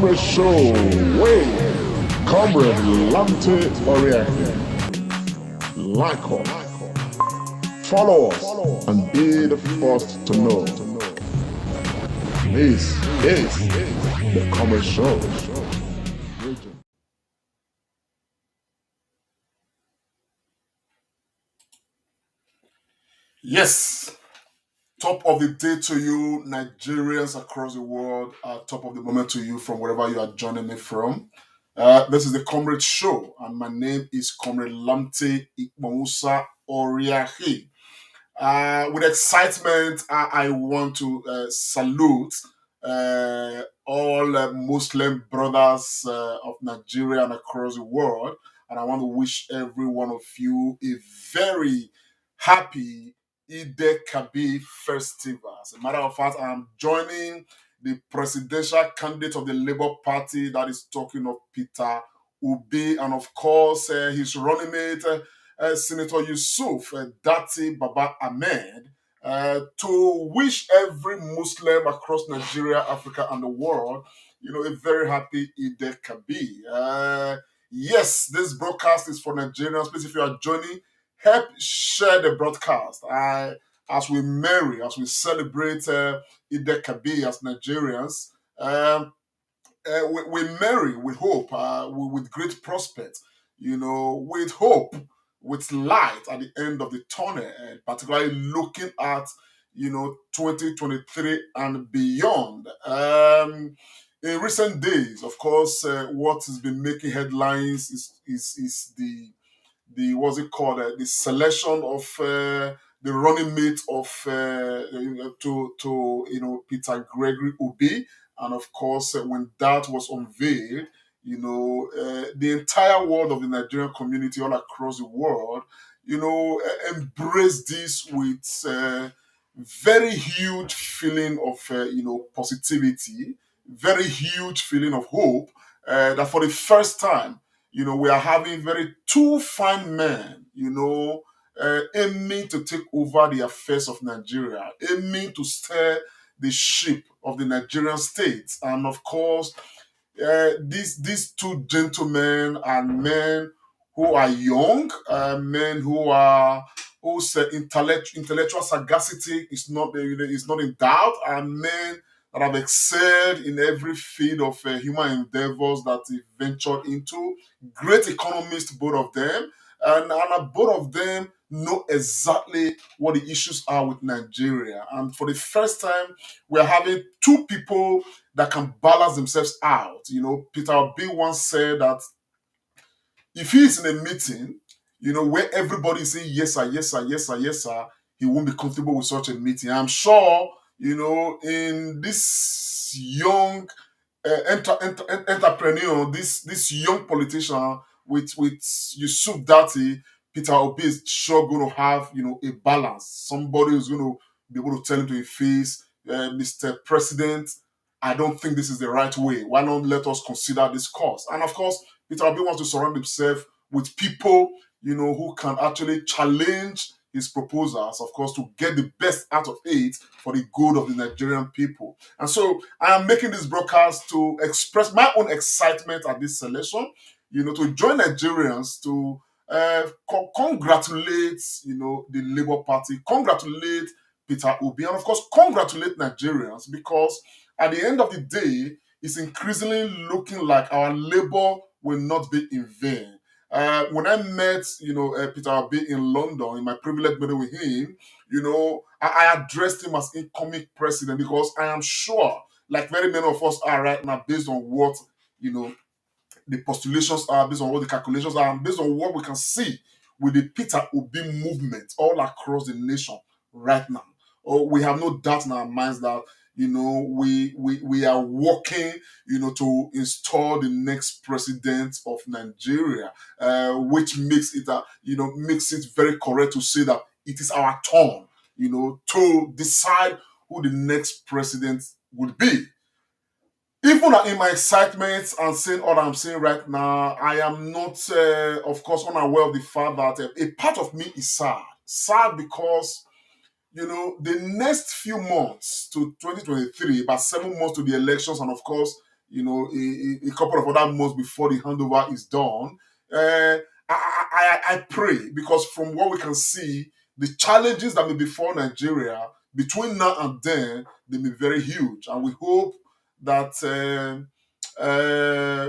Comrade Show with Comrade Lamte Oriake. Like us, follow us, and be the first to know. This is the Comrade Show. Yes, top of the day to you, Nigerians across the world. Top of the moment to you from wherever you are joining me from. This is the Comrade Show, and my name is Comrade Lamte Ikmousa Oriahi. With excitement, I want to salute all Muslim brothers of Nigeria and across the world. And I want to wish every one of you a very happy Eid Kabir festival. As a matter of fact, I'm joining the presidential candidate of the Labour Party, that is talking of Peter Obi, and of course, his running mate, Senator Yusuf, Datti Baba-Ahmed, to wish every Muslim across Nigeria, Africa, and the world, a very happy Eid Kabir. Yes, this broadcast is for Nigerians. Please, if you are joining, help share the broadcast. As we celebrate Eid Kabir as Nigerians. We marry with hope, with great prospect, with hope, with light at the end of the tunnel, and particularly looking at, 2023 and beyond. In recent days, of course, what has been making headlines is the what's it called, the selection of the running mate of to Peter Gregory Obi, and of course when that was unveiled, the entire world of the Nigerian community all across the world, embraced this with very huge feeling of positivity, very huge feeling of hope, that for the first time, we are having very two fine men, aiming to take over the affairs of Nigeria, aiming to steer the ship of the Nigerian state. And of course, these two gentlemen are men who are young, men whose intellectual sagacity is not in doubt, and men that have excelled in every field of human endeavors that they ventured into. Great economists, both of them, and both of them know exactly what the issues are with Nigeria. And for the first time, we're having two people that can balance themselves out. Peter Obi once said that if he is in a meeting, where everybody is saying yes sir, yes sir, yes sir, yes sir, he won't be comfortable with such a meeting. I'm sure, in this young entrepreneur, this young politician with Yusuf Dati, Peter Obi is sure going to have a balance. Somebody who's going to be able to tell him to his face, Mr. President, I don't think this is the right way. Why not let us consider this course? And of course, Peter Obi wants to surround himself with people, who can actually challenge his proposals, of course, to get the best out of it for the good of the Nigerian people. And so I am making this broadcast to express my own excitement at this selection, to join Nigerians to congratulate, the Labour Party, congratulate Peter Obi, and of course, congratulate Nigerians, because at the end of the day, it's increasingly looking like our labor will not be in vain. When I met, Peter Obi in London, in my privileged meeting with him, I addressed him as incoming president, because I am sure, like very many of us are right now, based on what, the postulations are, based on what the calculations are, and based on what we can see with the Peter Obi movement all across the nation right now. Oh, we have no doubt in our minds that we are working to install the next president of Nigeria, which makes it very correct to say that it is our turn to decide who the next president would be. Even in my excitement and saying all I'm saying right now, I am not, of course, unaware of the fact that a part of me is sad. Sad because, the next few months to 2023, about 7 months to the elections, and of course, a couple of other months before the handover is done. I pray, because from what we can see, the challenges that may befall Nigeria between now and then, they may be very huge, and we hope that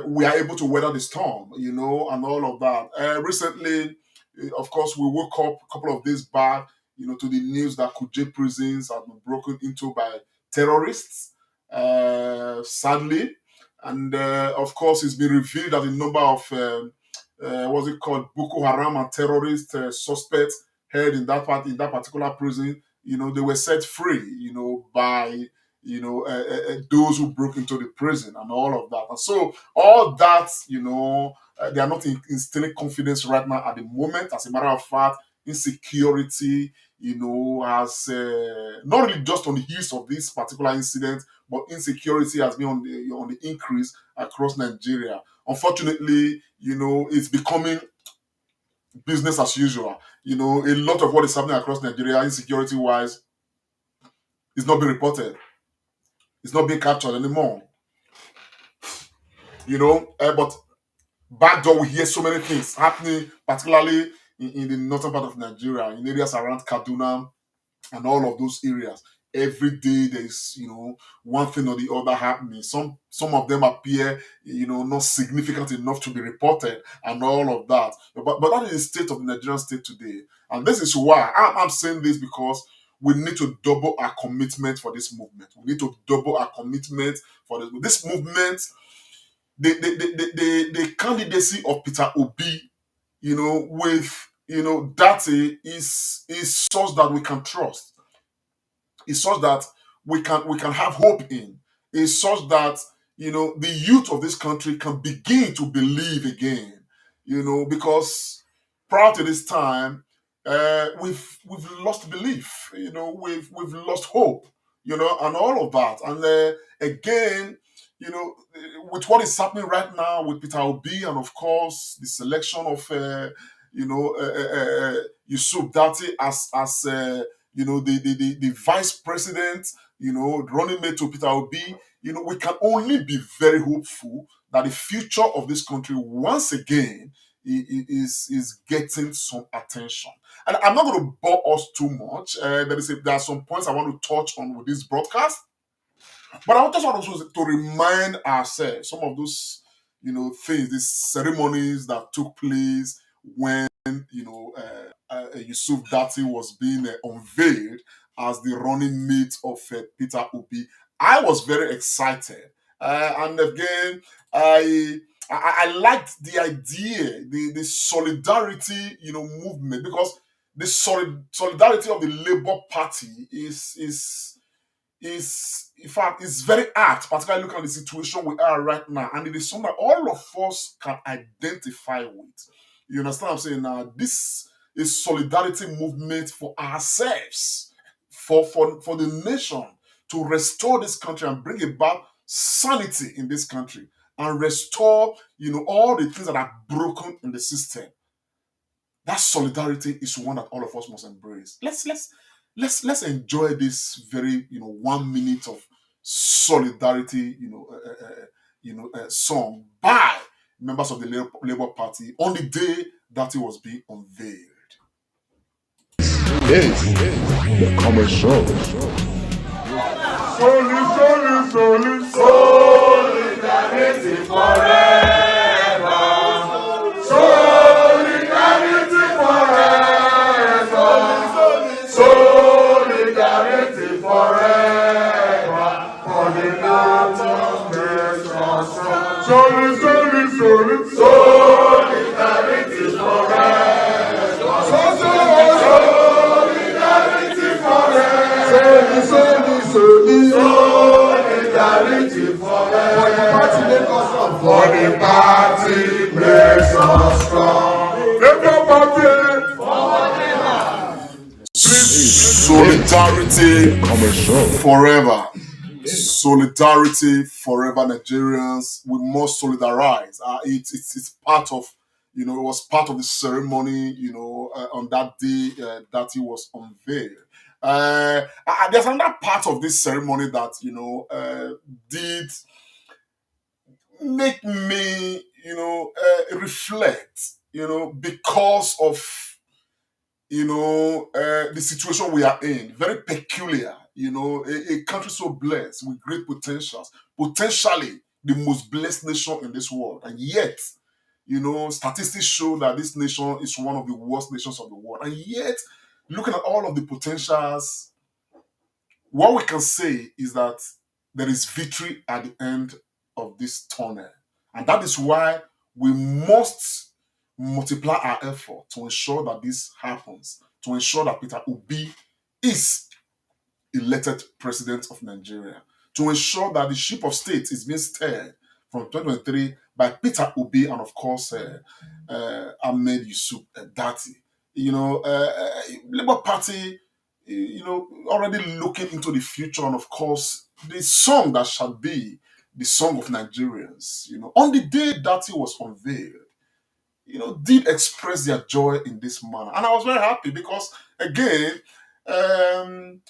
we are able to weather the storm, and all of that. Recently, of course, we woke up a couple of days back, to the news that Kuje prisons have been broken into by terrorists, sadly. And of course, it's been revealed that the number of what's it called, Boko Haram and terrorist suspects held in that particular prison, they were set free, by those who broke into the prison and all of that. And so all that, they are not instilling confidence right now at the moment. As a matter of fact, insecurity, has not really just on the heels of this particular incident, but insecurity has been on the increase across Nigeria. Unfortunately, it's becoming business as usual. A lot of what is happening across Nigeria, insecurity wise, is not being reported. It's not being captured anymore. But back then we hear so many things happening, particularly in the northern part of Nigeria, in areas around Kaduna and all of those areas. Every day there is, one thing or the other happening. Some of them appear, not significant enough to be reported and all of that. But that is the state of the Nigerian state today. And this is why I'm saying this, because we need to double our commitment for this movement. We need to double our commitment for this movement. The candidacy of Peter Obi, with Datti is such that we can trust. It's such that we can have hope in. It's such that the youth of this country can begin to believe again. Because prior to this time, we've lost belief. We've lost hope. And all of that. And again, with what is happening right now with Peter Obi, and of course the selection of Yusuf Datti as the vice president, running mate to Peter Obi, we can only be very hopeful that the future of this country once again is getting some attention. And I'm not going to bore us too much. There are some points I want to touch on with this broadcast. But I just want also to remind ourselves some of those, things, these ceremonies that took place when, Yusuf Datti was being unveiled as the running mate of Peter Obi. I was very excited. And again, I liked the idea, the solidarity, movement, because the solidarity of the Labour Party is in fact is very apt, particularly looking at the situation we are right now, and it is something that all of us can identify with. You understand what I'm saying? Now, this is solidarity movement for ourselves, for the nation, to restore this country and bring about sanity in this country and restore, all the things that are broken in the system. That solidarity is one that all of us must embrace. Let's enjoy this very 1 minute of solidarity song by members of the Labour Party on the day that it was being unveiled. This is the common show. Solidarity forever. Solidarity forever. Solidarity forever. For the love of nations. Solidarity forever. Solidarity forever. Solidarity forever. For the party makes us strong. Labour Party. Solidarity Common show. forever. Solidarity forever, Nigerians. We must solidarize. It's part of, it was part of the ceremony, on that day that he was unveiled. There's another part of this ceremony that, did make me, reflect, because of, the situation we are in. Very peculiar, a country so blessed with great potentials, potentially the most blessed nation in this world. And yet, statistics show that this nation is one of the worst nations of the world. And yet, looking at all of the potentials, what we can say is that there is victory at the end of this tunnel. And that is why we must multiply our effort to ensure that this happens, to ensure that Peter Obi is elected president of Nigeria, to ensure that the ship of state is being steered from 2023 by Peter Obi and, of course, Ahmed Yusuf Datti. Labour Party, already looking into the future, and of course, the song that shall be the song of Nigerians. On the day Datti was unveiled, did express their joy in this manner, and I was very happy because, again, when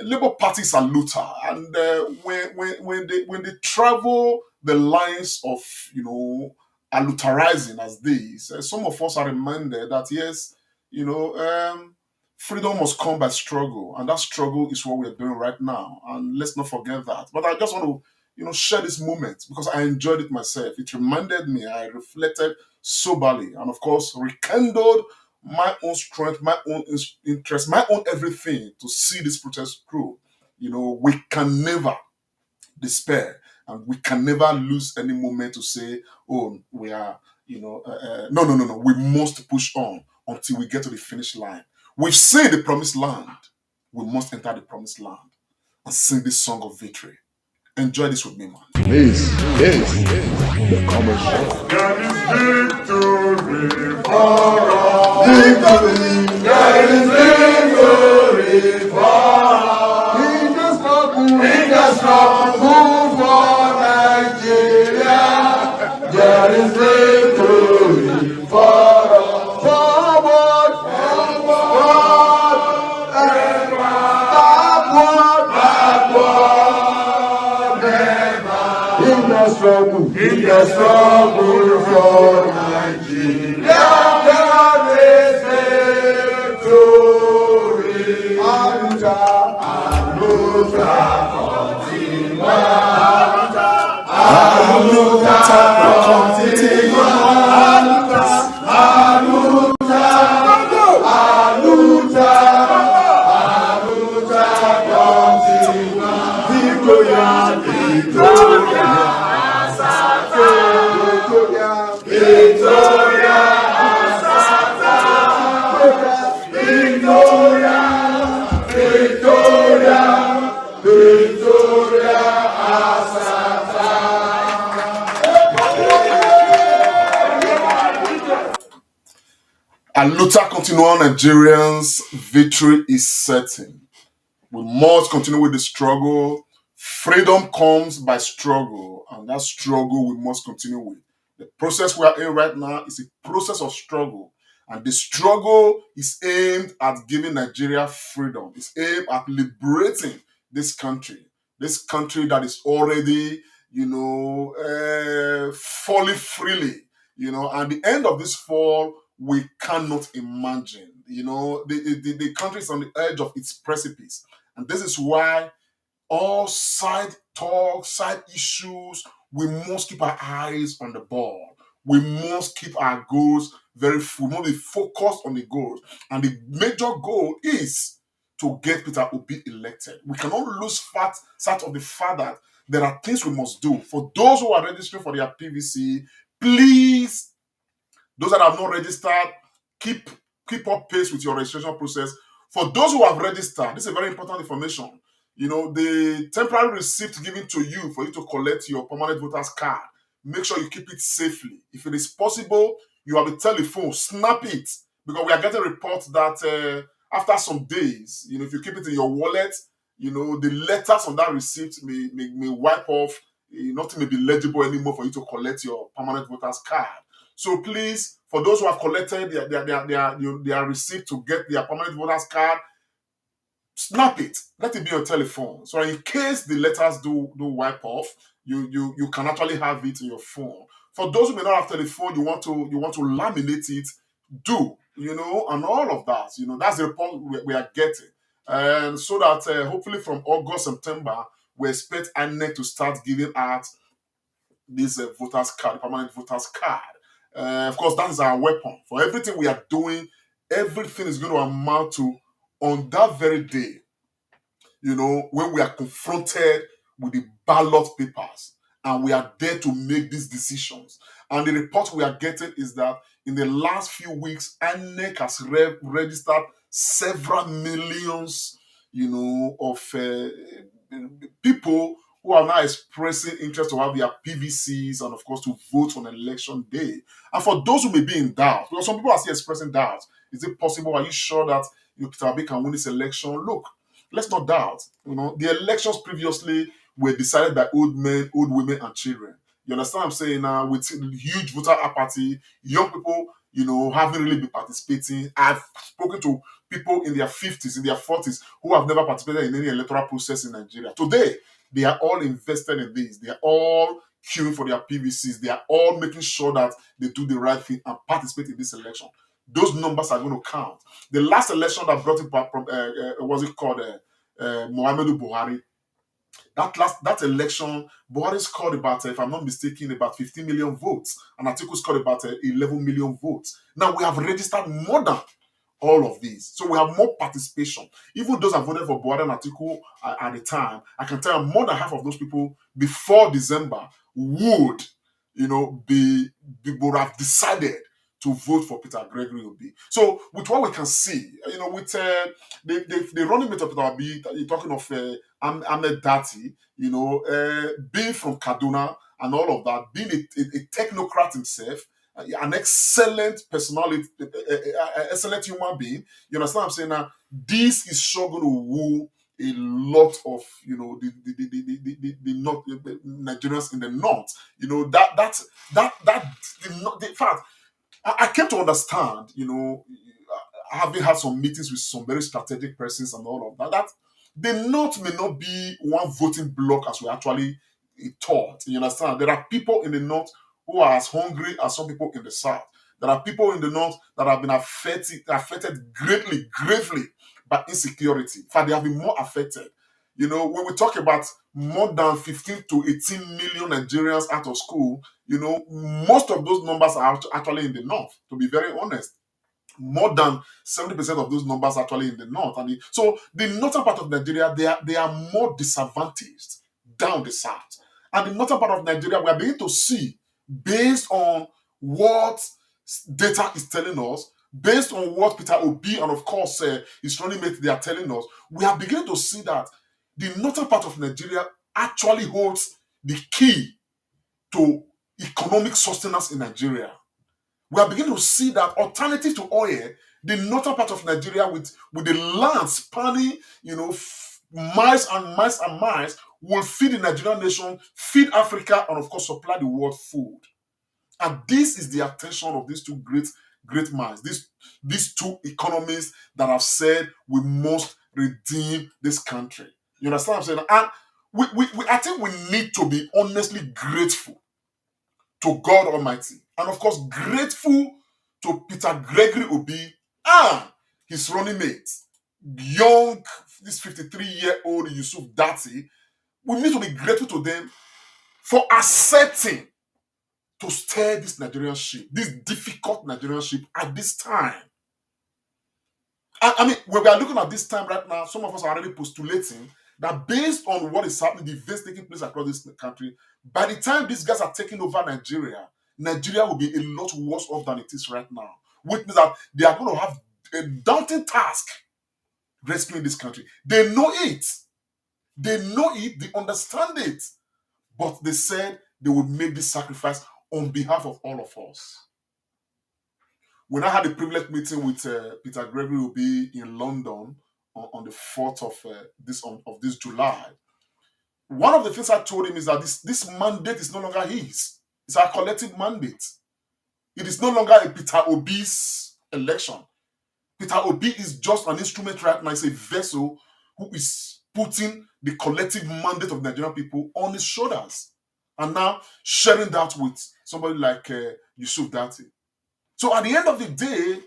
Labour parties are looter, and when they travel the lines of alliterizing as these, some of us are reminded that yes, freedom must come by struggle, and that struggle is what we're doing right now. And let's not forget that. But I just want to share this moment because I enjoyed it myself. It reminded me, I reflected soberly, and of course, rekindled my own strength, my own interest, my own everything to see this protest through. We can never despair, and we can never lose any moment to say, oh, we are, no. We must push on until we get to the finish line. We've seen the promised land. We must enter the promised land and sing this song of victory. Enjoy this with me, man. This is the common show. There is victory for all. Victory. There is victory for all. In the struggle for Nigeria, there is victory for all. Forward, forward, and backward, never. In the struggle for Nigeria, there is victory. Aluta continua, Nigerians, victory is certain. We must continue with the struggle. Freedom comes by struggle, and that struggle we must continue with. The process we are in right now is a process of struggle, and the struggle is aimed at giving Nigeria freedom. It's aimed at liberating this country that is already, falling freely. And the end of this fall, we cannot imagine. The country is on the edge of its precipice. And this is why all side talk, side issues, we must keep our eyes on the ball. We must keep our goals very full. We must be focused on the goals. And the major goal is to get Peter Obi elected. We cannot lose sight of the fact that there are things we must do. For those who are registering for their PVC, please, those that have not registered, keep up pace with your registration process. For those who have registered, this is very important information. The temporary receipt given to you for you to collect your permanent voter's card, make sure you keep it safely. If it is possible, you have a telephone, snap it. Because we are getting reports that after some days, if you keep it in your wallet, the letters on that receipt may wipe off. Nothing may be legible anymore for you to collect your permanent voter's card. So please, for those who have collected their receipt to get their permanent voter's card, snap it, let it be on telephone. So in case the letters do wipe off, you can actually have it in your phone. For those who may not have telephone, you want to laminate it, do, and all of that. That's the report we are getting. And so that hopefully from August, September, we expect INEC to start giving out this voters card, permanent voters card. Of course, that is our weapon. For everything we are doing, everything is going to amount to, on that very day, when we are confronted with the ballot papers and we are there to make these decisions. And the report we are getting is that in the last few weeks, INEC has registered several millions, of people who are now expressing interest to have their PVCs and, of course, to vote on election day. And for those who may be in doubt, because some people are still expressing doubt, is it possible? Are you sure that Peter Obi can win this election? Look, let's not doubt. The elections previously were decided by old men, old women, and children. You understand what I'm saying? Now, with huge voter apathy, young people, haven't really been participating. I've spoken to people in their 50s, in their 40s, who have never participated in any electoral process in Nigeria. Today, they are all invested in this. They are all queuing for their PVCs. They are all making sure that they do the right thing and participate in this election. Those numbers are going to count. The last election that brought it back from, what's it called, Muhammadu Buhari. That election, Buhari scored about, if I'm not mistaken, about 15 million votes. And Atiku scored about 11 million votes. Now we have registered more than all of these. So we have more participation. Even those that voted for Buhari and Atiku at the time, I can tell you more than half of those people before December would, would have decided to vote for Peter Gregory Obi. So with what we can see, with the running mate of Peter Obi, you're talking of Ahmed Datti, being from Kaduna and all of that, being a technocrat himself, an excellent personality, excellent human being. You understand what I'm saying? Now, this is sure going to woo a lot of the Nigerians in the north. In fact, I came to understand, having had some meetings with some very strategic persons and all of that, that the North may not be one voting bloc as we actually thought. You understand? There are people in the North who are as hungry as some people in the South. There are people in the North that have been affected gravely by insecurity. In fact, they have been more affected. When we talk about more than 15 to 18 million Nigerians out of school, most of those numbers are actually in the North, to be very honest. More than 70% of those numbers are actually in the North. So the northern part of Nigeria, they are more disadvantaged down the South. And the northern part of Nigeria, we are beginning to see, based on what data is telling us, based on what Peter Obi and, of course, his running mate, they are telling us, we are beginning to see that the northern part of Nigeria actually holds the key to economic sustenance in Nigeria. We are beginning to see that alternative to oil, the northern part of Nigeria with the land spanning, miles and miles and miles, will feed the Nigerian nation, feed Africa, and of course supply the world food. And this is the attention of these two great minds, these two economists that have said we must redeem this country. You understand what I'm saying? And I think we need to be honestly grateful to God Almighty. And of course, grateful to Peter Gregory Obi and his running mate, young, this 53-year-old Yusuf Datti. We need to be grateful to them for accepting to steer this Nigerian ship, this difficult Nigerian ship at this time. I mean, when we are looking at this time right now, some of us are already postulating that based on what is happening, the events taking place across this country, by the time these guys are taking over Nigeria, Nigeria will be a lot worse off than it is right now. Which means that they are going to have a daunting task rescuing this country. They know it. They understand it. But they said they would make this sacrifice on behalf of all of us. When I had a privileged meeting with Peter Gregory Obi in London on the 4th of this July, one of the things I told him is that this mandate is no longer his. It's our collective mandate. It is no longer a Peter Obi's election. Peter Obi is just an instrument right now. It's a vessel who is putting the collective mandate of Nigerian people on his shoulders, and now sharing that with somebody like Yusuf Datti. So at the end of the day,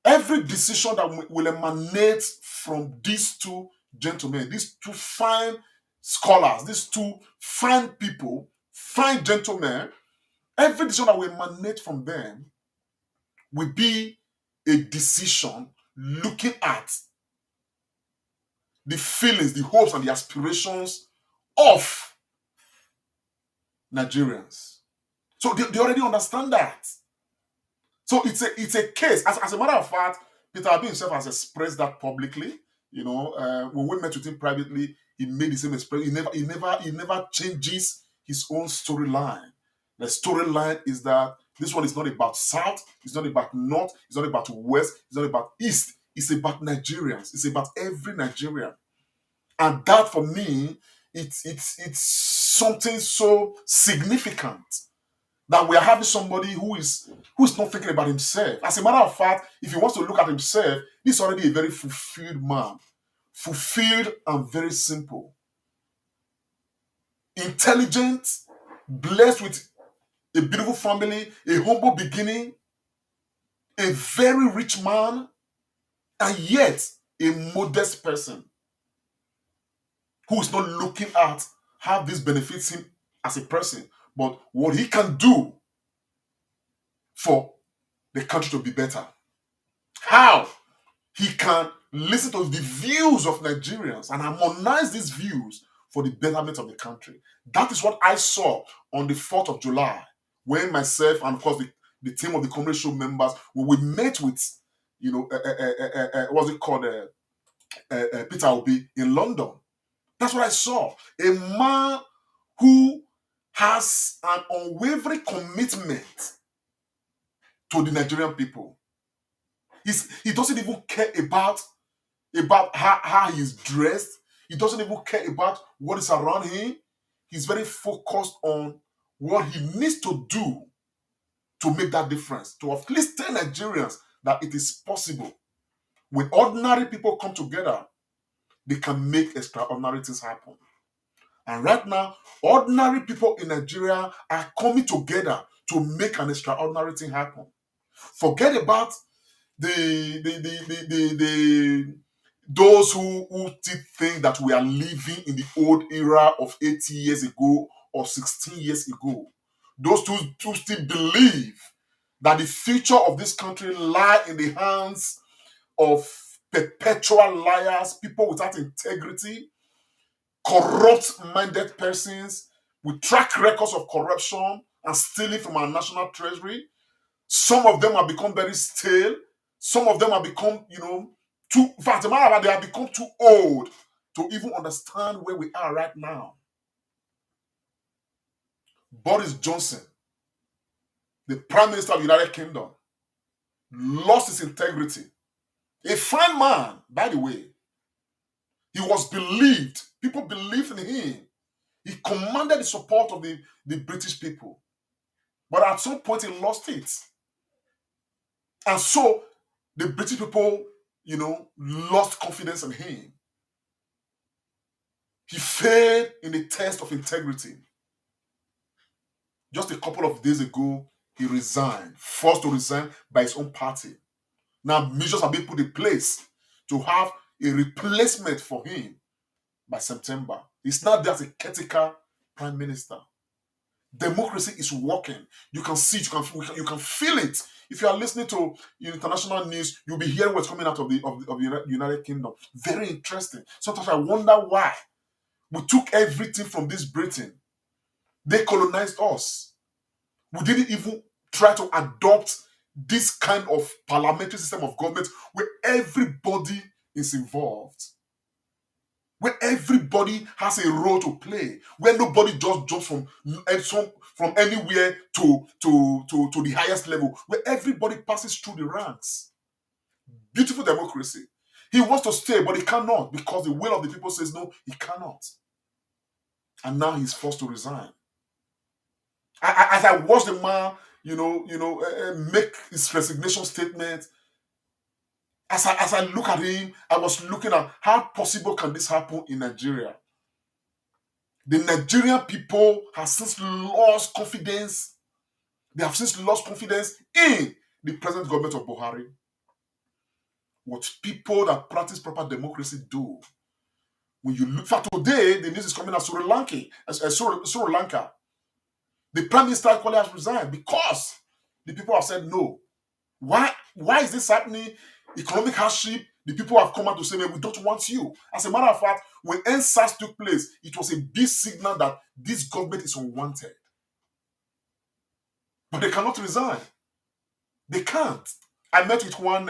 every decision that will emanate from these two gentlemen, these two fine scholars, these two fine people, fine gentlemen, every decision that will emanate from them will be a decision looking at the feelings, the hopes, and the aspirations of Nigerians. So they already understand that. So it's a case. As a matter of fact, Peter Obi himself has expressed that publicly. When we met with him privately, he made the same expression. He never changes his own storyline. The storyline is that this one is not about South, it's not about North, it's not about West, it's not about East. It's about Nigerians. It's about every Nigerian. And that for me, it's something so significant that we are having somebody who is not thinking about himself. As a matter of fact, if he wants to look at himself, he's already a very fulfilled man. Fulfilled and very simple. Intelligent, blessed with a beautiful family, a humble beginning, a very rich man, and yet a modest person who is not looking at how this benefits him as a person, but what he can do for the country to be better. How he can listen to the views of Nigerians and harmonize these views for the betterment of the country. That is what I saw on the 4th of July, when myself and, of course, the team of the Comedy Show members, when we met with, what's it called, Peter Obi in London. That's what I saw. A man who has an unwavering commitment to the Nigerian people. He doesn't even care about how he's dressed. He doesn't even care about what is around him. He's very focused on what he needs to do to make that difference, to at least tell Nigerians that it is possible. When ordinary people come together, they can make extraordinary things happen. And right now, ordinary people in Nigeria are coming together to make an extraordinary thing happen. Forget about those who still think that we are living in the old era of 80 years ago or 16 years ago. Those who still believe that the future of this country lie in the hands of perpetual liars, people without integrity, corrupt-minded persons with track records of corruption and stealing from our national treasury. Some of them have become very stale. Some of them have become, too, in fact, they have become too old to even understand where we are right now. Boris Johnson, the Prime Minister of the United Kingdom, lost his integrity. A fine man, by the way. He was believed. People believed in him. He commanded the support of the British people. But at some point, he lost it. And so, the British people, lost confidence in him. He failed in the test of integrity. Just a couple of days ago, he resigned, forced to resign by his own party. Now, measures are being put in place to have a replacement for him by September. He's not there as a caretaker prime minister. Democracy is working. You can see it, you can feel it. If you are listening to international news, you'll be hearing what's coming out of the United Kingdom. Very interesting. Sometimes I wonder why we took everything from this Britain. They colonized us. We didn't even try to adopt this kind of parliamentary system of government where everybody is involved, where everybody has a role to play, where nobody just jumps from anywhere to the highest level, where everybody passes through the ranks. Beautiful democracy. He wants to stay, but he cannot, because the will of the people says no, he cannot. And now he's forced to resign. As I watched the man, make his resignation statement, As I look at him, I was looking at how possible can this happen in Nigeria. The Nigerian people have since lost confidence. They have since lost confidence in the present government of Buhari. What people that practice proper democracy do. When you look for today, the news is coming out Sri Lanka. The prime minister actually has resigned because the people have said no. Why is this happening? Economic hardship. The people have come out to say, "Man, we don't want you." As a matter of fact, when NSAS took place, it was a big signal that this government is unwanted. But they cannot resign. They can't. I met with one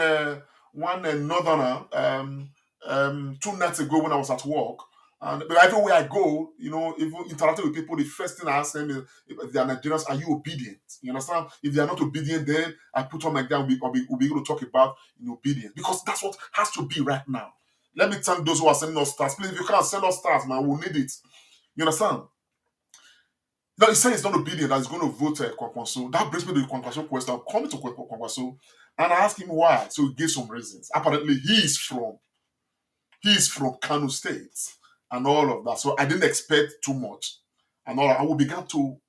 northerner 2 nights ago when I was at work. And but everywhere I go, even interacting with people, the first thing I ask them is, if they are Nigerians, are you obedient? You understand? If they are not obedient, then I put on my gun. We'll be able to talk about obedience, because that's what has to be right now. Let me thank those who are sending us stars. Please, if you can't send us stars, man, we'll need it. You understand? Now, he said he's not obedient, that he's going to vote Kwankwaso. That brings me to the Kwankwaso question. I'm coming to Kwankwaso, and I asked him why. So he gave some reasons. Apparently, he's from Kano State and all of that. So I didn't expect too much. And all I will begin to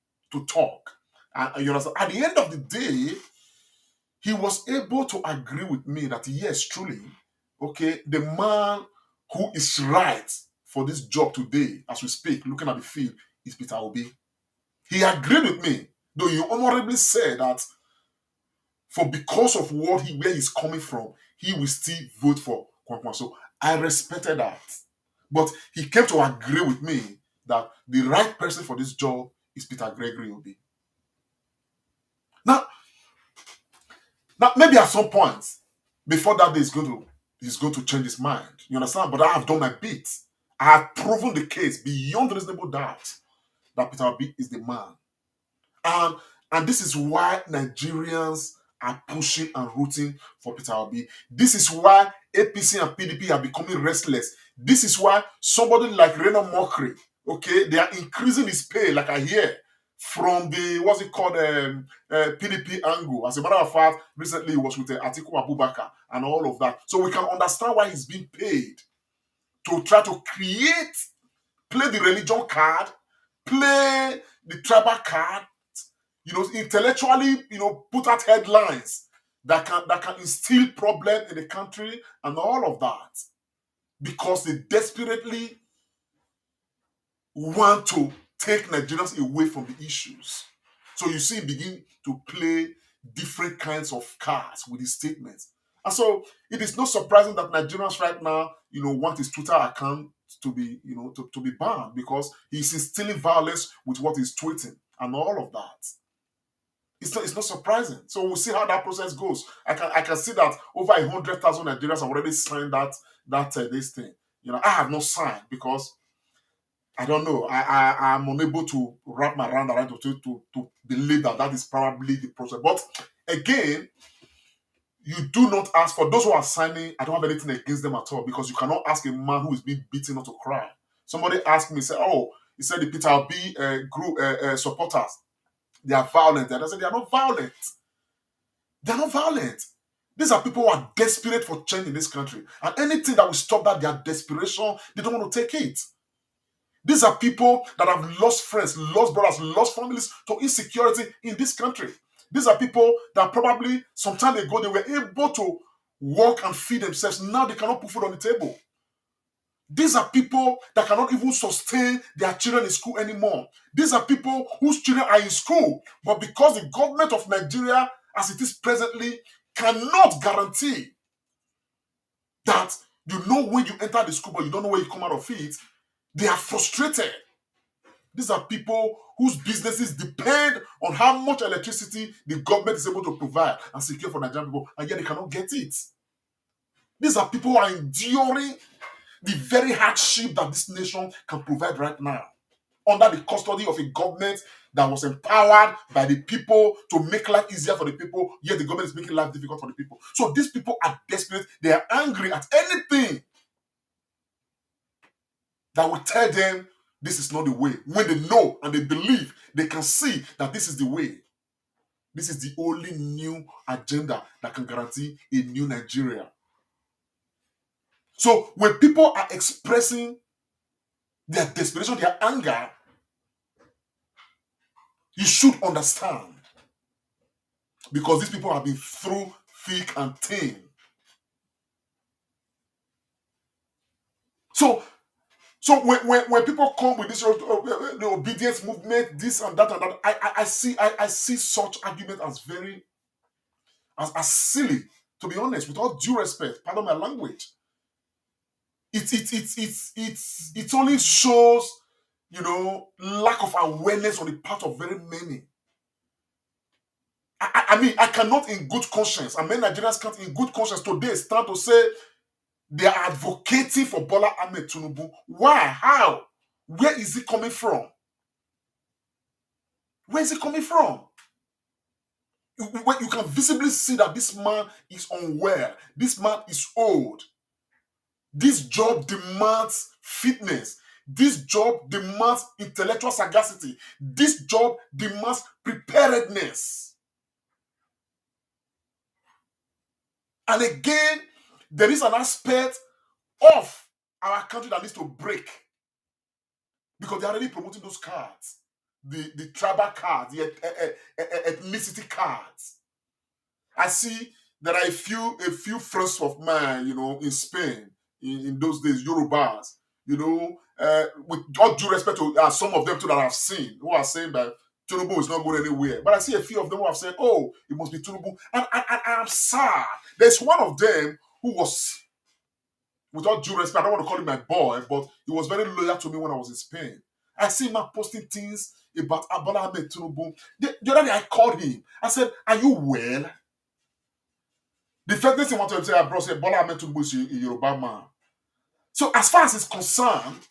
talk. And you understand, at the end of the day, he was able to agree with me that yes, truly, okay, the man who is right for this job today, as we speak, looking at the field, is Peter Obi. He agreed with me, though he honorably said that because of where he's coming from, he will still vote for Kwankwaso. I respected that. But he came to agree with me that the right person for this job is Peter Gregory Obi. Now maybe at some point, before that day, he's going to change his mind. You understand? But I have done my bit. I have proven the case beyond reasonable doubt that Peter Obi is the man. And this is why Nigerians are pushing and rooting for Peter Obi. This is why APC and PDP are becoming restless. This is why somebody like Rena Mokri, okay, they are increasing his pay, like I hear, from the, PDP angle. As a matter of fact, recently he was with Atiku Abubakar and all of that. So we can understand why he's being paid to try to play the religion card, play the tribal card, intellectually, put out headlines that can instill problem in the country and all of that, because they desperately want to take Nigerians away from the issues. So you see, begin to play different kinds of cards with his statements. And so it is not surprising that Nigerians right now, want his Twitter account to be, to be banned, because he's instilling violence with what he's tweeting and all of that. It's not surprising. So we'll see how that process goes. I can see that over 100,000 Nigerians have already signed this thing. I have not signed because I don't know. I'm unable to wrap my hand around to believe that is probably the process. But again, you do not ask for those who are signing. I don't have anything against them at all, because you cannot ask a man who is being beaten not to cry. Somebody asked me, said, "Oh, he said the Peter Obi group supporters, they are violent." And I said, they are not violent. They are not violent. These are people who are desperate for change in this country. And anything that will stop their desperation, they don't want to take it. These are people that have lost friends, lost brothers, lost families to insecurity in this country. These are people that probably some time ago they were able to work and feed themselves. Now they cannot put food on the table. These are people that cannot even sustain their children in school anymore. These are people whose children are in school, but because the government of Nigeria, as it is presently, cannot guarantee that you know when you enter the school, but you don't know when you come out of it, they are frustrated. These are people whose businesses depend on how much electricity the government is able to provide and secure for Nigerian people, and yet they cannot get it. These are people who are enduring the very hardship that this nation can provide right now, under the custody of a government that was empowered by the people to make life easier for the people, yet the government is making life difficult for the people. So these people are desperate. They are angry at anything that will tell them this is not the way. When they know and they believe, they can see that this is the way. This is the only new agenda that can guarantee a new Nigeria. So when people are expressing their desperation, their anger, you should understand, because these people have been through thick and thin. So when people come with this the obedience movement, this and that, I see such argument as very as silly, to be honest, with all due respect. Pardon my language. It only shows, lack of awareness on the part of very many. I mean, I cannot in good conscience, and many Nigerians can't in good conscience today stand to say they are advocating for Bola Ahmed Tinubu. Why? How? Where is it coming from? Where is it coming from? You can visibly see that this man is unwell. This man is old. This job demands fitness. This job demands intellectual sagacity. This job demands preparedness. And again, there is an aspect of our country that needs to break, because they're already promoting those cards, the tribal cards, the ethnicity cards. I see there are a few friends of mine, in Spain, in those days, Yorubas, with all due respect to some of them too that I've seen, who are saying that Tinubu is not going anywhere. But I see a few of them who have said, oh, it must be Tinubu. And I'm sad. There's one of them who was, with all due respect, I don't want to call him my boy, but he was very loyal to me when I was in Spain. I see him posting things about Bola Ahmed Tinubu. The other day I called him. I said, are you well? The first thing he wanted to say, I brought, said, Bola Ahmed Tinubu is a Yoruba man. So as far as it's concerned,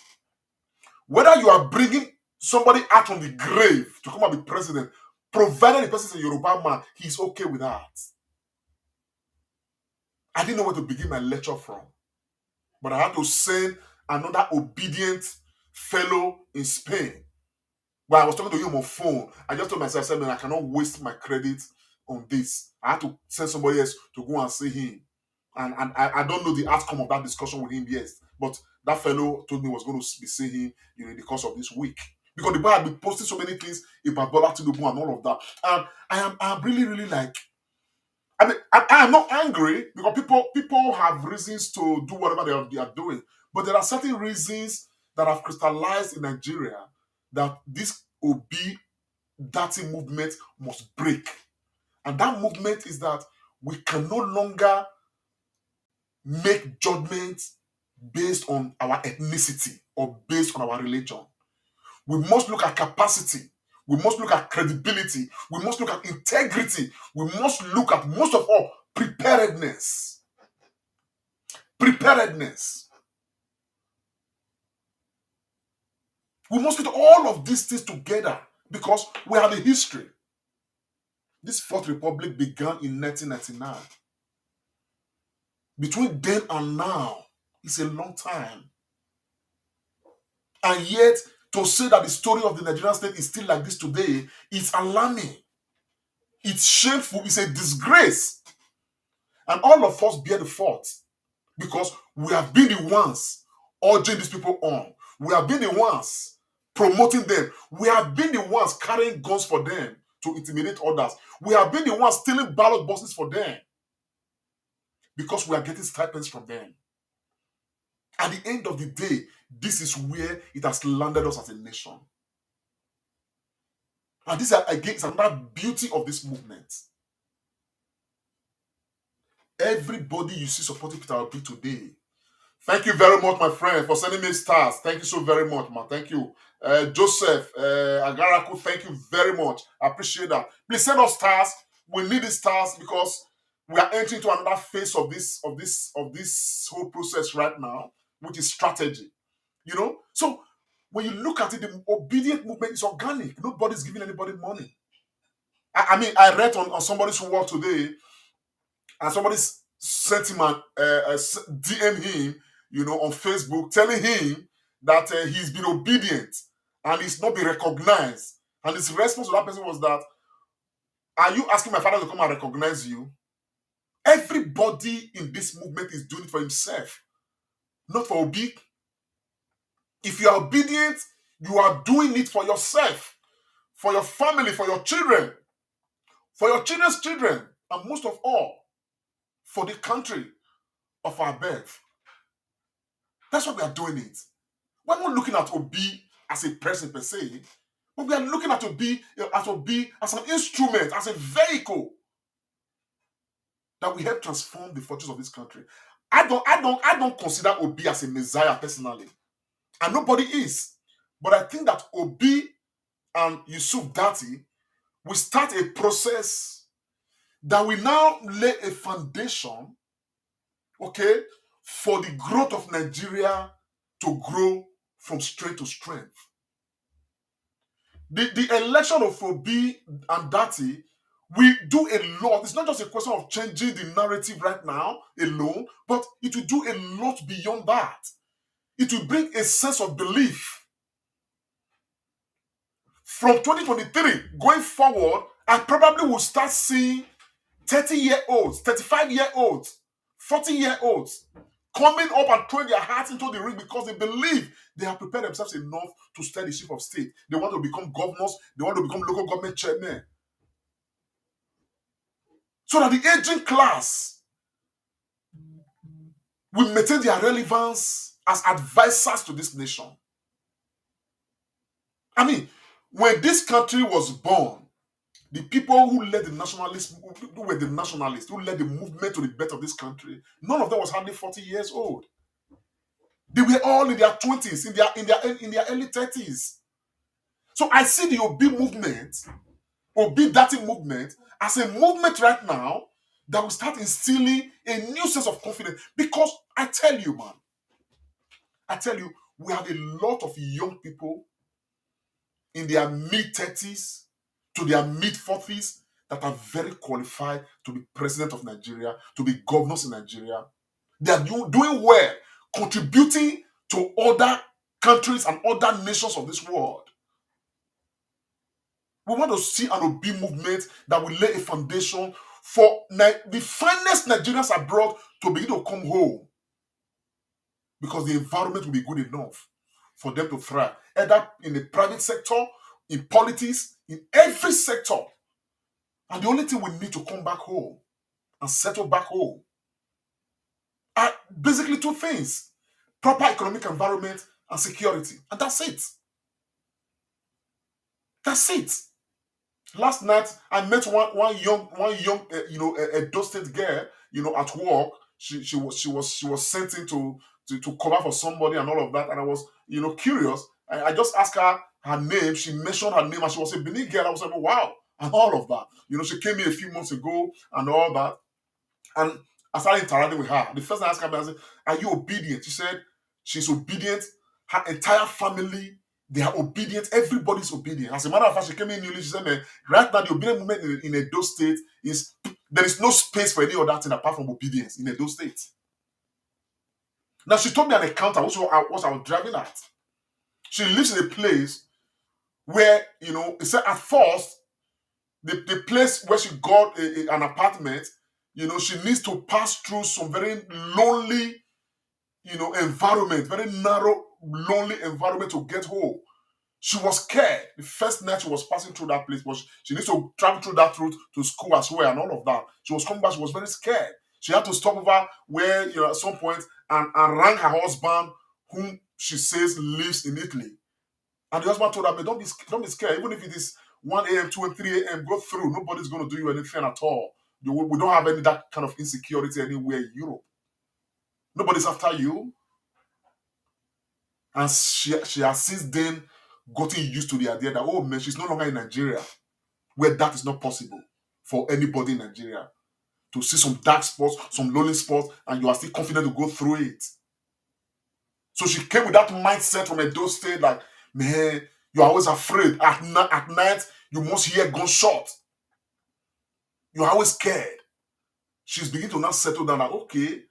whether you are bringing somebody out from the grave to come and be president, provided the person is a Yoruba man, he's okay with that. I didn't know where to begin my lecture from, but I had to send another obedient fellow in Spain. When I was talking to him on phone, I just told myself, man, I cannot waste my credit on this. I had to send somebody else to go and see him. And I don't know the outcome of that discussion with him yet, but that fellow told me he was going to be seeing him in the course of this week. Because the boy had been posting so many things about Bola Tinubu and all of that. And I'm really, really like, I mean, I am not angry, because people have reasons to do whatever they are doing. But there are certain reasons that have crystallized in Nigeria that this Obi Datti movement must break. And that movement is that we can no longer make judgments based on our ethnicity or based on our religion. We must look at capacity. We must look at credibility. We must look at integrity. We must look at, most of all, preparedness. Preparedness. We must put all of these things together, because we have a history. This Fourth Republic began in 1999. Between then and now, it's a long time. And yet, to say that the story of the Nigerian state is still like this today is alarming. It's shameful. It's a disgrace. And all of us bear the fault, because we have been the ones urging these people on. We have been the ones promoting them. We have been the ones carrying guns for them to intimidate others. We have been the ones stealing ballot boxes for them, because we are getting stipends from them. At the end of the day, this is where it has landed us as a nation. And this, again, is another beauty of this movement. Everybody you see supporting Peter Obi today, thank you very much, my friend, for sending me stars. Thank you so very much, man. Thank you. Joseph Agaraku, thank you very much. I appreciate that. Please send us stars. We need the stars, because we are entering into another phase of this whole process right now, which is strategy. So when you look at it, the obedient movement is organic. Nobody's giving anybody money. I mean, I read on somebody's work today, and somebody sent him DM him, on Facebook, telling him that he's been obedient and he's not been recognized. And his response to that person was that, are you asking my father to come and recognize you? Everybody in this movement is doing it for himself. not for Obi. If you are obedient, you are doing it for yourself, for your family, for your children, for your children's children, and most of all, for the country of our birth. That's why we are doing it. We're not looking at Obi as a person per se, but we are looking at Obi as an instrument, as a vehicle that will help transform the fortunes of this country. I don't consider Obi as a messiah personally, and nobody is. But I think that Obi and Yusuf Datti will start a process that will now lay a foundation, okay, for the growth of Nigeria to grow from strength to strength. The election of Obi and Datti will do a lot. It's not just a question of changing the narrative right now alone, but it will do a lot beyond that. It will bring a sense of belief. From 2023 going forward, I probably will start seeing 30-year-olds, 35-year-olds, 40-year-olds coming up and throwing their hearts into the ring because they believe they have prepared themselves enough to steer the ship of state. They want to become governors, they want to become local government chairmen. So that the aging class will maintain their relevance as advisors to this nation. I mean, when this country was born, the people who led the nationalists, who were the nationalists, who led the movement to the birth of this country, none of them was hardly 40 years old. They were all in their 20s, in their early 30s. So I see the Obi movement, Obi Datti movement, as a movement right now that will start instilling a new sense of confidence. Because I tell you, man, we have a lot of young people in their mid-30s to their mid-40s that are very qualified to be president of Nigeria, to be governors in Nigeria. They are doing well, contributing to other countries and other nations of this world. We want to see an Obi movement that will lay a foundation for the finest Nigerians abroad to begin to come home, because the environment will be good enough for them to thrive, either in the private sector, in politics, in every sector. And the only thing we need to come back home and settle back home are basically two things: proper economic environment and security. And that's it. That's it. Last night, I met one young Edo State girl, at work. She was sent in to cover for somebody and all of that. And I was, curious. I just asked her name. She mentioned her name, and she was a Benin girl. I was like, wow, and all of that. She came in a few months ago and all that. And I started interacting with her. The first thing I asked her, I said, "Are you obedient?" She said she's obedient. Her entire family, they are obedient. Everybody's obedient. As a matter of fact, she came in newly. She said, "Man, right now the obedient movement in Edo State there is no space for any other thing apart from obedience in Edo State." Now, she told me an encounter what I was driving at. She lives in a place where, it said at first, the place where she got an apartment, she needs to pass through some very lonely, environment, very narrow, lonely environment to get home. She was scared. The first night she was passing through that place, but she needs to travel through that route to school as well and all of that. She was coming back. She was very scared. She had to stop over where, at some point, and rang her husband, whom she says lives in Italy. And the husband told her, "Man, don't be scared. Even if it is 1 a.m., 2 and 3 a.m., go through. Nobody's going to do you anything at all. We don't have any that kind of insecurity anywhere in Europe. Nobody's after you." And she has since then gotten used to the idea that, oh man, she's no longer in Nigeria, where that is not possible for anybody in Nigeria. To see some dark spots, some lonely spots, and you are still confident to go through it. So she came with that mindset from Edo State, like, man, you're always afraid. At night, you must hear gunshot. You're always scared. She's beginning to now settle down, like, okay,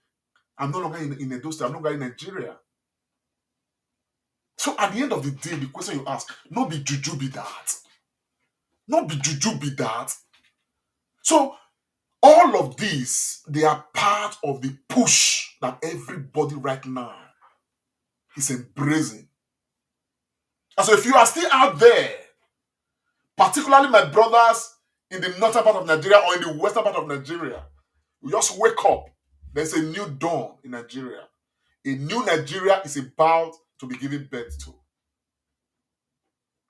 I'm no longer in Edo State, I'm no longer in Nigeria. So at the end of the day, the question you ask, not be juju be that. Not be juju be that. So all of these, they are part of the push that everybody right now is embracing. And so if you are still out there, particularly my brothers in the northern part of Nigeria or in the western part of Nigeria, you just wake up. There's a new dawn in Nigeria. A new Nigeria is about to be given birth to.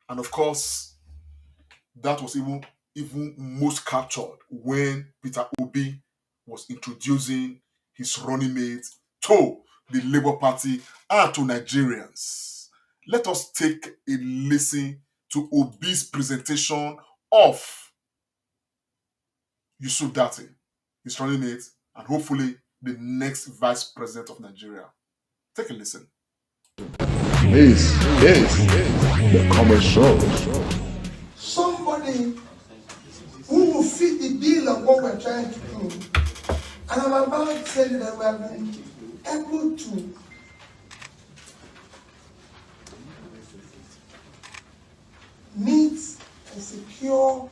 And of course, that was even most captured when Peter Obi was introducing his running mate to the Labour Party and to Nigerians. Let us take a listen to Obi's presentation of Yusuf Datti, his running mate, and hopefully the next vice president of Nigeria. Take a listen. This is the common show. Somebody who will fit the bill of what we're trying to do. And I'm about to tell you that we have been able to meet and secure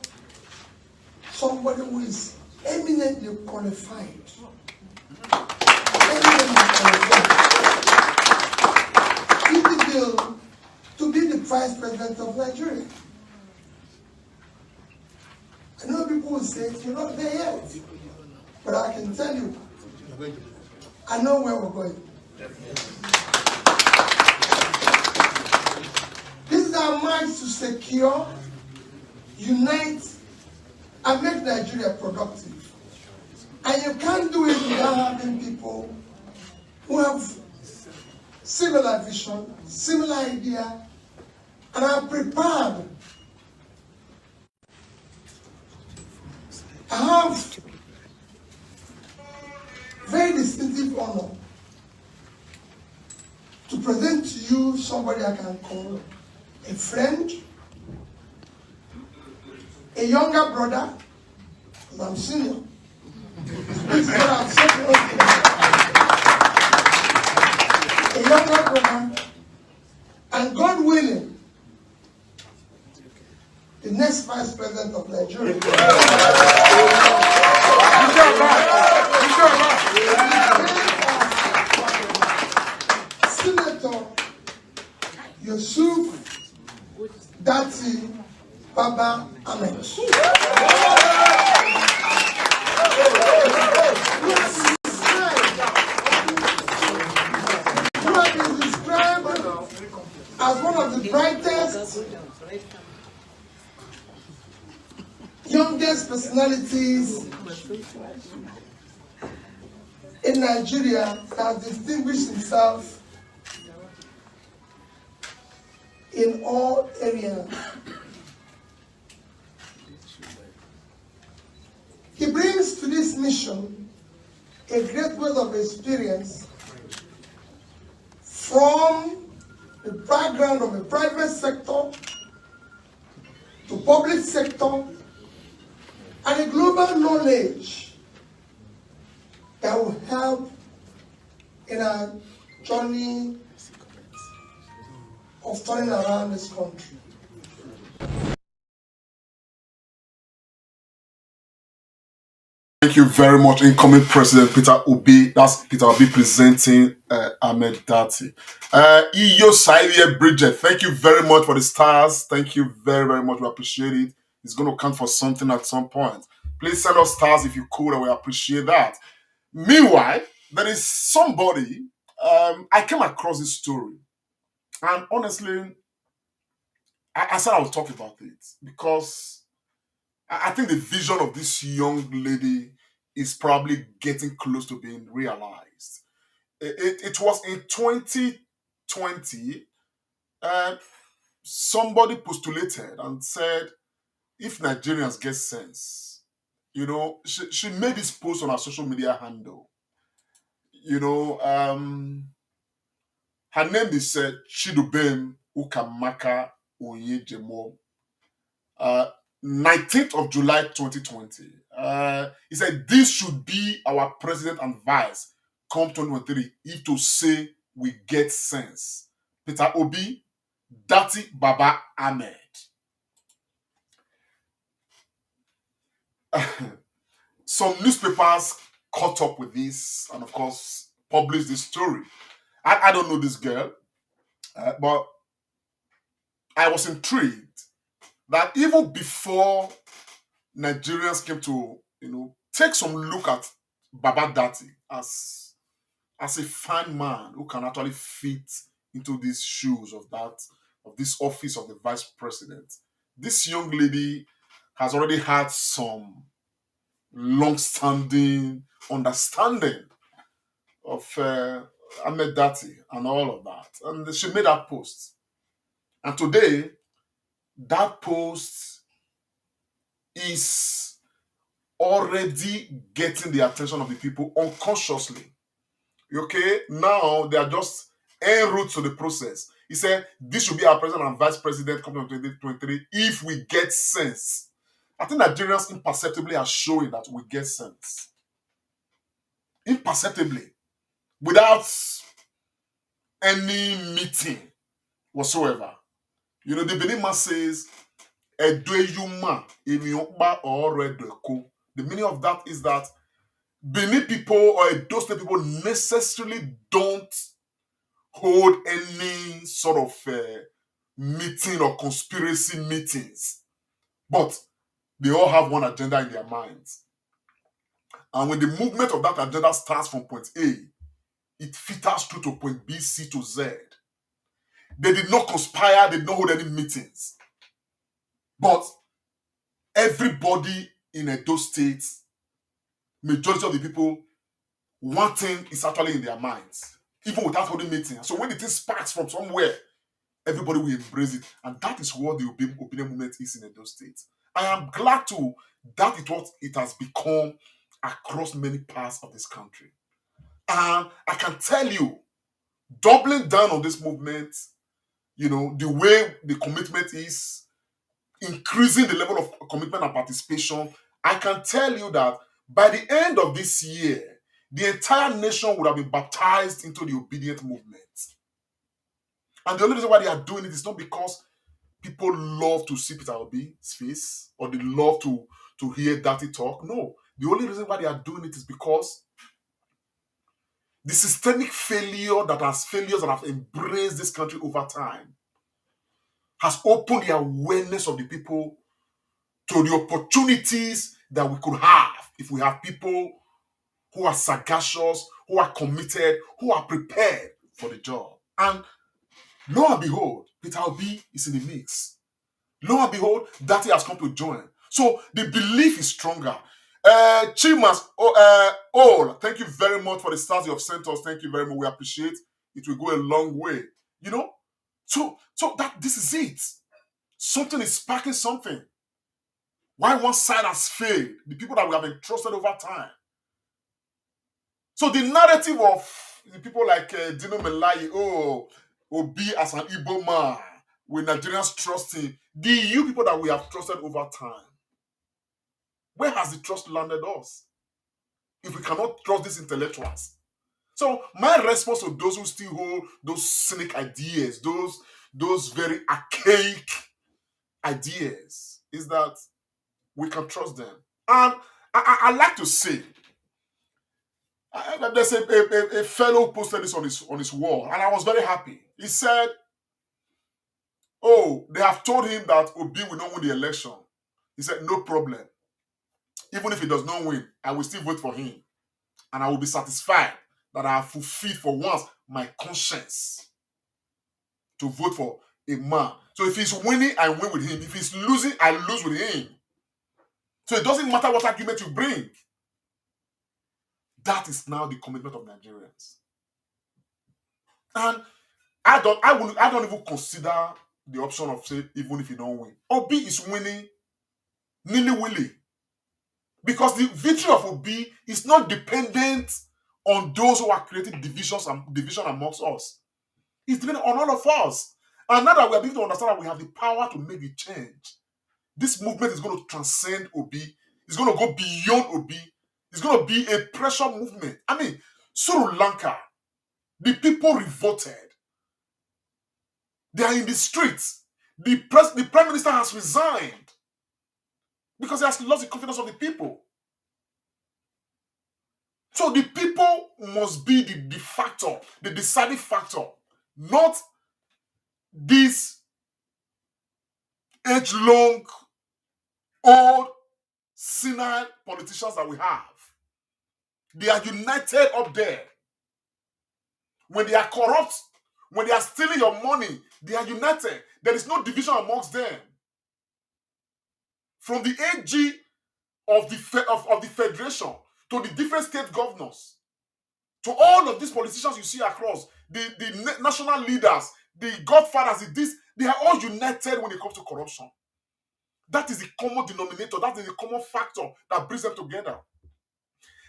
somebody who is eminently qualified. In the bill to be the vice president of Nigeria. I know people will say, you're not there yet. But I can tell you, I know where we're going. This is our march to secure, unite, and make Nigeria productive. And you can't do it without having people who have similar vision, similar idea, and are prepared. I have very distinctive honor to present to you somebody I can call a friend, a younger brother, because I'm senior. This is what I'm saying. A younger brother, and God willing, the next vice president of Nigeria. Senator Yusuf Datti Baba-Ahmed. Who has been described as one of the brightest, youngest personalities in Nigeria that has distinguished himself in all areas. He brings to this mission a great wealth of experience from the background of the private sector to public sector and a global knowledge that will help in our journey of turning around this country. Thank you very much, incoming President Peter Obi. That's Peter Obi presenting Ahmed Datti. Iyo Saidie Bridget, thank you very much for the stars. Thank you very, very much. We appreciate it. It's going to count for something at some point. Please send us stars if you could, and we appreciate that. Meanwhile, there is somebody, I came across this story, and honestly, I said I would talk about it because I think the vision of this young lady is probably getting close to being realized. It was in 2020, somebody postulated and said, if Nigerians get sense, she made this post on her social media handle. Her name is Chidubem Ukamaka Oyejemo. 19th of July 2020. He said, this should be our president and vice come 2023 if to say we get sense. Peter Obi, Datti Baba-Ahmed. Some newspapers caught up with this and, of course, published this story. I don't know this girl. But I was intrigued that even before Nigerians came to, take some look at Baba Datti as a fine man who can actually fit into these shoes of this office of the vice president. This young lady has already had some long-standing understanding of Ahmed Datti and all of that, and she made that post. And today, that post is already getting the attention of the people unconsciously. Okay, now they are just en route to the process. He said this should be our president and vice president coming in 2023 if we get sense. I think Nigerians imperceptibly are showing that we get sense. Imperceptibly, without any meeting whatsoever. The Benin man says, "Edweyuma emiokba or edweko." The meaning of that is that Benin people or Edo State people necessarily don't hold any sort of meeting or conspiracy meetings, but they all have one agenda in their minds. And when the movement of that agenda starts from point A, it filters through to point B, C to Z. They did not conspire, they did not hold any meetings. But everybody in Edo State, majority of the people, one thing is actually in their minds, even without holding meetings. So when the thing sparks from somewhere, everybody will embrace it. And that is what the opinion movement is in Edo State. I am glad that is what it has become across many parts of this country. And I can tell you, doubling down on this movement, the way the commitment is, increasing the level of commitment and participation, I can tell you that by the end of this year, the entire nation would have been baptized into the obedient movement. And the only reason why they are doing it is not because people love to see Peter Obi's face or they love to hear Datti talk. No, the only reason why they are doing it is because the systemic failures that have embraced this country over time has opened the awareness of the people to the opportunities that we could have if we have people who are sagacious, who are committed, who are prepared for the job. And lo and behold, Peter Obi is in the mix. Lo and behold, Datti has come to join. So the belief is stronger. Chimas, thank you very much for the stars you have sent us. Thank you very much. We appreciate it. It will go a long way. So that this is it. Something is sparking something. Why one side has failed? The people that we have entrusted over time. So the narrative of the people like Dino Melai, Obi as an Igbo man, with Nigerians trusting, the you people that we have trusted over time. Where has the trust landed us? If we cannot trust these intellectuals. So my response to those who still hold those cynic ideas, those very archaic ideas, is that we can trust them. And I like to say, there's a fellow who posted this on his wall, and I was very happy. He said, they have told him that Obi will not win the election. He said, no problem. Even if he does not win, I will still vote for him. And I will be satisfied that I have fulfilled for once my conscience to vote for a man. So if he's winning, I win with him. If he's losing, I lose with him. So it doesn't matter what argument you bring. That is now the commitment of Nigerians. And I don't even consider the option of say, even if you don't win. Obi is winning nilly-willy. Because the victory of Obi is not dependent on those who are creating division amongst us. It's dependent on all of us. And now that we are beginning to understand that we have the power to make the change, this movement is going to transcend Obi. It's going to go beyond Obi. It's going to be a pressure movement. I mean, Sri Lanka, the people revolted. They are in the streets. The prime minister has resigned because he has lost the confidence of the people. So the people must be the factor, the deciding factor, not these age-long, old, senile politicians that we have. They are united up there. When they are corrupt, when they are stealing your money, they are united. There is no division amongst them. From the AG of the federation to the different state governors, to all of these politicians you see across, the national leaders, the godfathers, they are all united when it comes to corruption. That is the common denominator. That is the common factor that brings them together.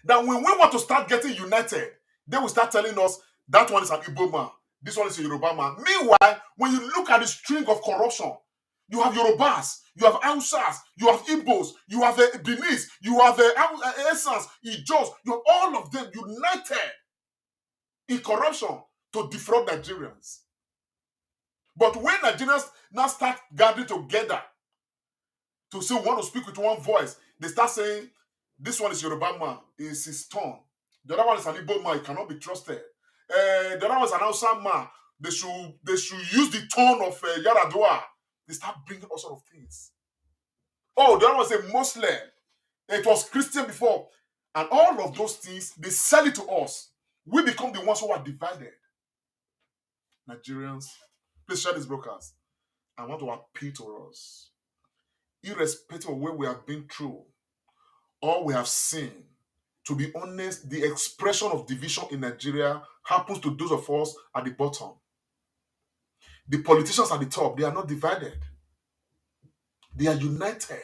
That when we want to start getting united, they will start telling us that one is an Igbo man, this one is a Yoruba man. Meanwhile, when you look at the string of corruption, you have Yorubas, you have Hausas, you have Igbos, you have Benis, you have Essans, Ijos, you have all of them united in corruption to defraud Nigerians. But when Nigerians now start gathering together to say we want to speak with one voice, they start saying, this one is Yoruba man, it's his turn. The other one is an Igbo man, he cannot be trusted. The other one is an Hausa man, they should use the tone of Yaradua. They start bringing all sorts of things. Oh, the other one was a Muslim. It was Christian before. And all of those things, they sell it to us. We become the ones who are divided. Nigerians, please share this broadcast. I want to appeal to us. Irrespective of where we have been through, or we have seen, to be honest, the expression of division in Nigeria happens to those of us at the bottom. The politicians at the top, they are not divided. They are united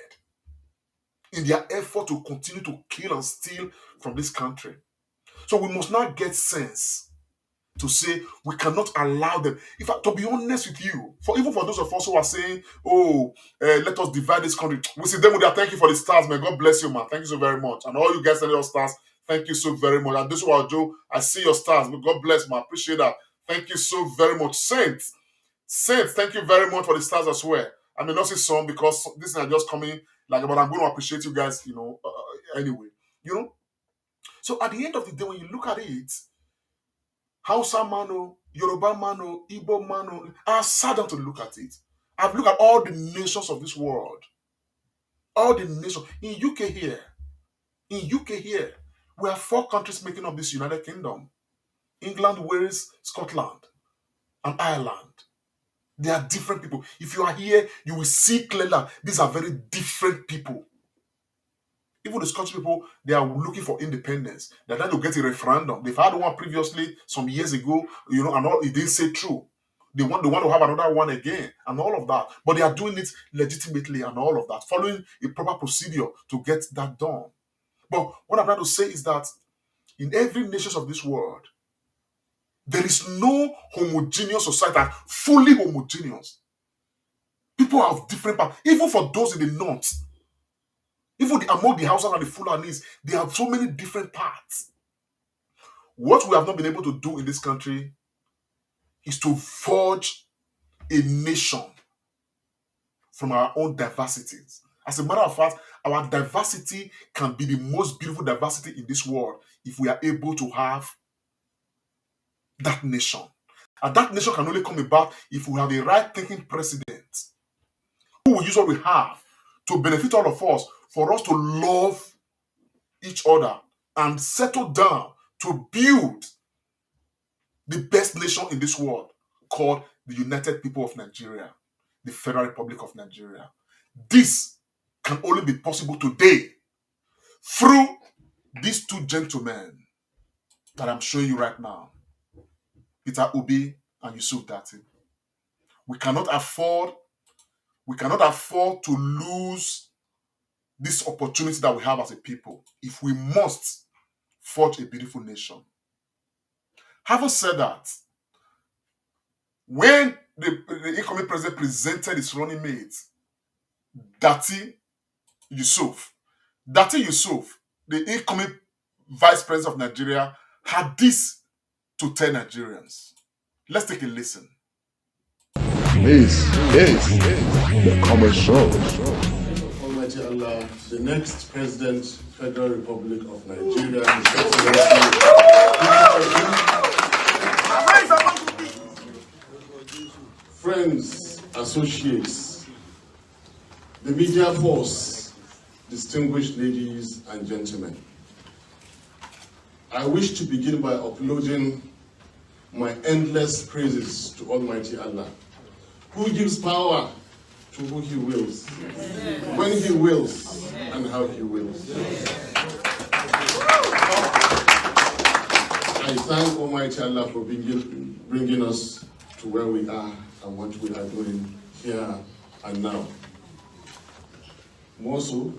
in their effort to continue to kill and steal from this country. So we must not get sense to say we cannot allow them. To be honest with you, even for those of us who are saying, let us divide this country, we see them with their thank you for the stars, man. God bless you, man. Thank you so very much. And all you guys sending your stars, thank you so very much. And this one, Joe, I see your stars. God bless, man. Appreciate that. Thank you so very much. Saints, thank you very much for the stars as well. I may not see some because this is just coming, but I'm going to appreciate you guys, anyway. So at the end of the day, when you look at it, Hausa mano, Yoruba mano, Igbo mano, I sat down to look at it. I've looked at all the nations of this world. All the nations. In UK here, we have 4 countries making up this United Kingdom. England, Wales, Scotland, and Ireland. They are different people. If you are here, you will see clearly these are very different people. Even the Scottish people, they are looking for independence. They're trying to get a referendum. They've had one previously, some years ago, and all it didn't say true. They want to have another one again, and all of that. But they are doing it legitimately and all of that, following a proper procedure to get that done. But what I'm trying to say is that in every nation of this world, there is no homogeneous society, fully homogeneous. People have different parts. Even for those in the north, even among the Hausas and the Fulanis, they have so many different parts. What we have not been able to do in this country is to forge a nation from our own diversities. As a matter of fact, our diversity can be the most beautiful diversity in this world if we are able to have that nation. And that nation can only come about if we have a right-thinking president who will use what we have to benefit all of us, for us to love each other and settle down to build the best nation in this world, called the United People of Nigeria, the Federal Republic of Nigeria. This can only be possible today through these 2 gentlemen that I'm showing you right now, Peter Obi and Yusuf Datti. We cannot afford to lose this opportunity that we have as a people if we must forge a beautiful nation. Having said that, when the incoming president presented his running mate, Datti Yusuf, the incoming vice president of Nigeria, had this to tell Nigerians. Let's take a listen. This is the Common Show. Almighty Allah, the next President, Federal Republic of Nigeria, His Excellency. friends, associates, the media force, distinguished ladies and gentlemen, I wish to begin by uploading my endless praises to Almighty Allah, who gives power to who He wills, when He wills, and how He wills. I thank Almighty Allah for bringing us to where we are and what we are doing here and now. More so,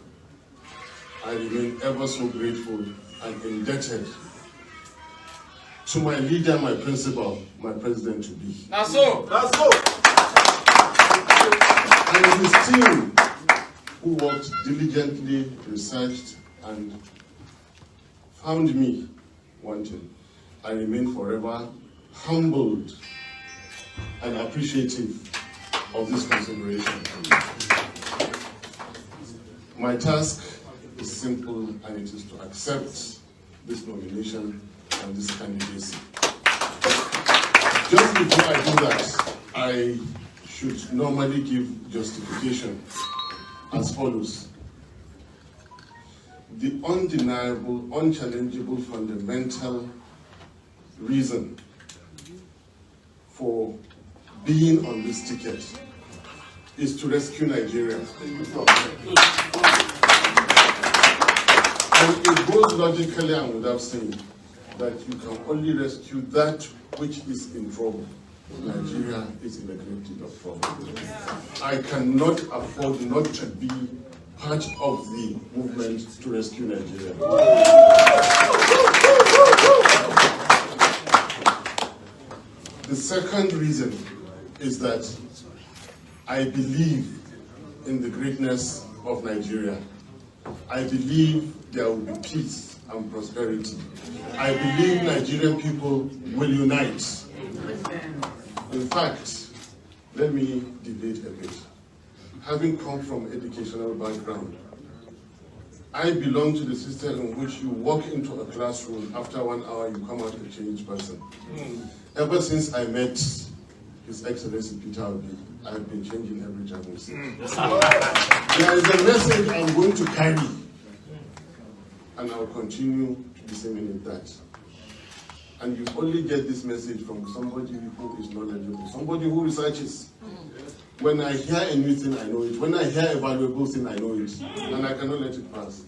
I remain ever so grateful and indebted to my leader, my principal, my president-to-be. That's so. And his team, who worked diligently, researched, and found me wanting. I remain forever humbled and appreciative of this consideration. My task is simple, and it is to accept this nomination and this candidacy. Just before I do that, I should normally give justification as follows. The undeniable, unchallengeable, fundamental reason for being on this ticket is to rescue Nigeria. And it goes logically and without saying that you can only rescue that which is in trouble. Nigeria is in a great deal of trouble. I cannot afford not to be part of the movement to rescue Nigeria. The second reason is that I believe in the greatness of Nigeria. I believe there will be peace and prosperity. I believe Nigerian people will unite. In fact, let me debate a bit. Having come from educational background, I belong to the system in which you walk into a classroom, after 1 hour you come out a changed person. Ever since I met His Excellency Peter Obi, I have been changing every time we see. There is a message I'm going to carry, and I'll continue to disseminate that. And you only get this message from somebody who is knowledgeable, somebody who researches. When I hear a new thing, I know it. When I hear a valuable thing, I know it. And I cannot let it pass.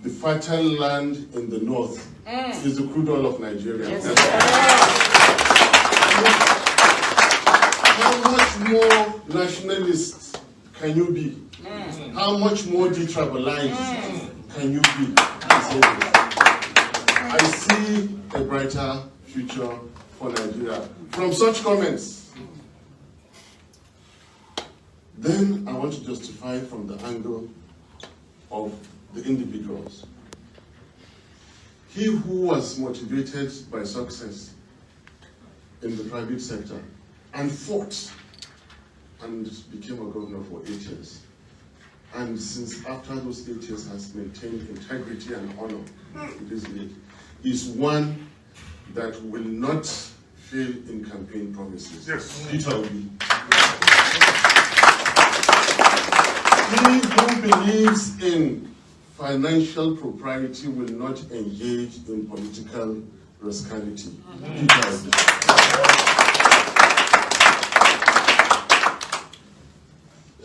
The fertile land in the north is the crude oil of Nigeria. How much more nationalist can you be? How much more detribalized can you be? I see a brighter future for Nigeria from such comments. Then I want to justify from the angle of the individuals. He who was motivated by success in the private sector and fought and became a governor for 8 years. And since after those 8 years has maintained integrity and honor, it is late, is one that will not fail in campaign promises. Yes. Peter Obi. He who believes in financial propriety will not engage in political rascality. Peter Obi.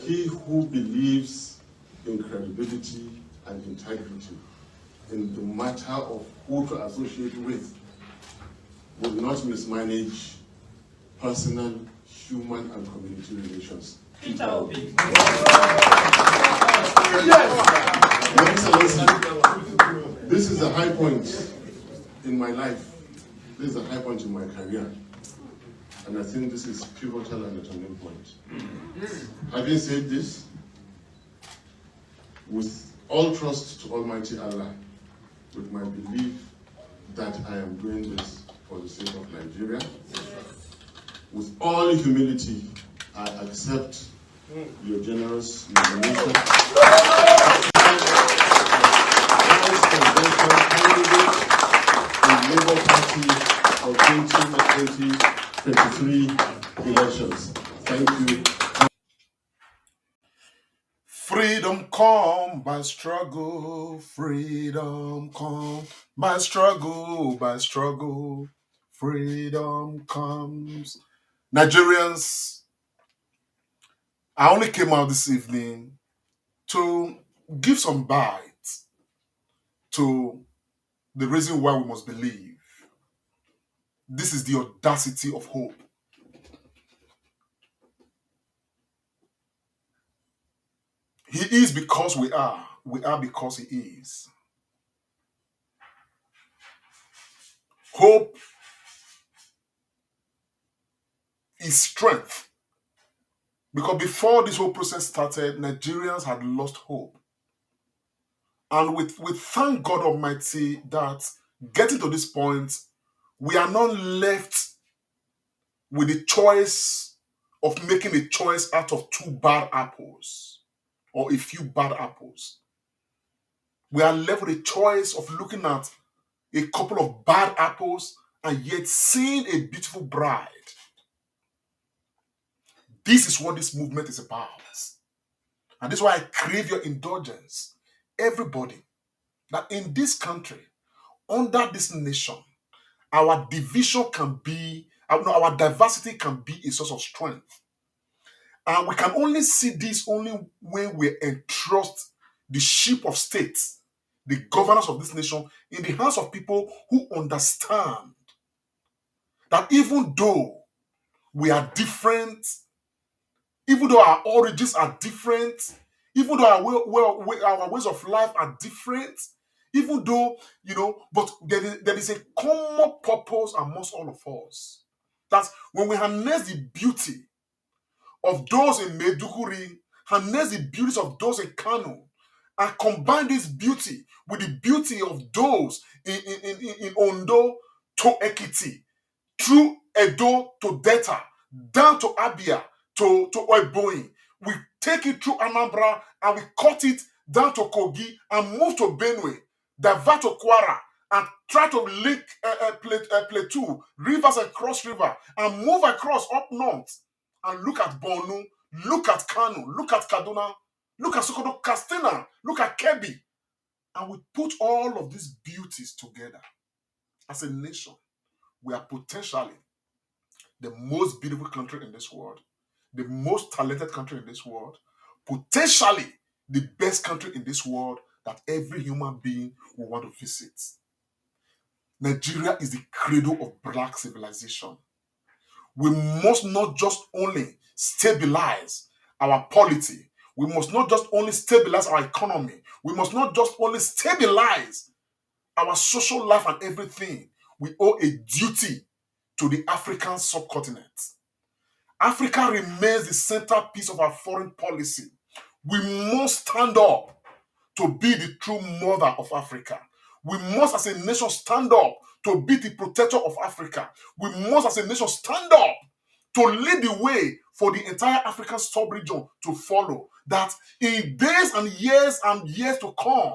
He who believes in credibility and integrity in the matter of who to associate with will not mismanage personal, human, and community relations. Peter Obi. Your Excellency, this is a high point in my life. This is a high point in my career. And I think this is pivotal and a turning point. Having said this, with all trust to Almighty Allah, with my belief that I am doing this for the sake of Nigeria, with all humility, I accept your generous nomination. Vice Presidential candidate in Labour Party for 2023 election. elections. Thank you. Freedom come by struggle, freedom come by struggle, freedom comes. Nigerians, I only came out this evening to give some bites to the reason why we must believe. This is the audacity of hope. He is because we are because he is. Hope is strength. Because before this whole process started, Nigerians had lost hope. And we thank God Almighty that getting to this point, we are not left with the choice of making a choice out of two bad apples or a few bad apples. We are left with a choice of looking at a couple of bad apples and yet seeing a beautiful bride. This is what this movement is about. And this is why I crave your indulgence. Everybody, that in this country, under this nation, our division can be, our diversity can be a source of strength. And we can only see this only when we entrust the ship of state, the governance of this nation, in the hands of people who understand that even though we are different, even though our origins are different, even though our ways of life are different, even though, but there is a common purpose amongst all of us. That when we harness the beauty of those in Maiduguri, harness the beauties of those in Kano, and combine this beauty with the beauty of those in Ondo to Ekiti, through Edo to Delta, down to Abia, to Oiboin. We take it through Anambra and we cut it down to Kogi and move to Benue, divert to Kwara, and try to link Plateau, rivers and cross river, and move across up north and look at Borno, look at Kano, look at Kaduna, look at Sokoto, Katsina, look at Kebbi. And we put all of these beauties together. As a nation, we are potentially the most beautiful country in this world, the most talented country in this world, potentially the best country in this world that every human being will want to visit. Nigeria is the cradle of black civilization. We must not just only stabilize our polity. We must not just only stabilize our economy. We must not just only stabilize our social life and everything. We owe a duty to the African subcontinent. Africa remains the centerpiece of our foreign policy. We must stand up to be the true mother of Africa. We must, as a nation, stand up to be the protector of Africa. We must, as a nation, stand up to lead the way for the entire African sub-region to follow. That in days and years to come,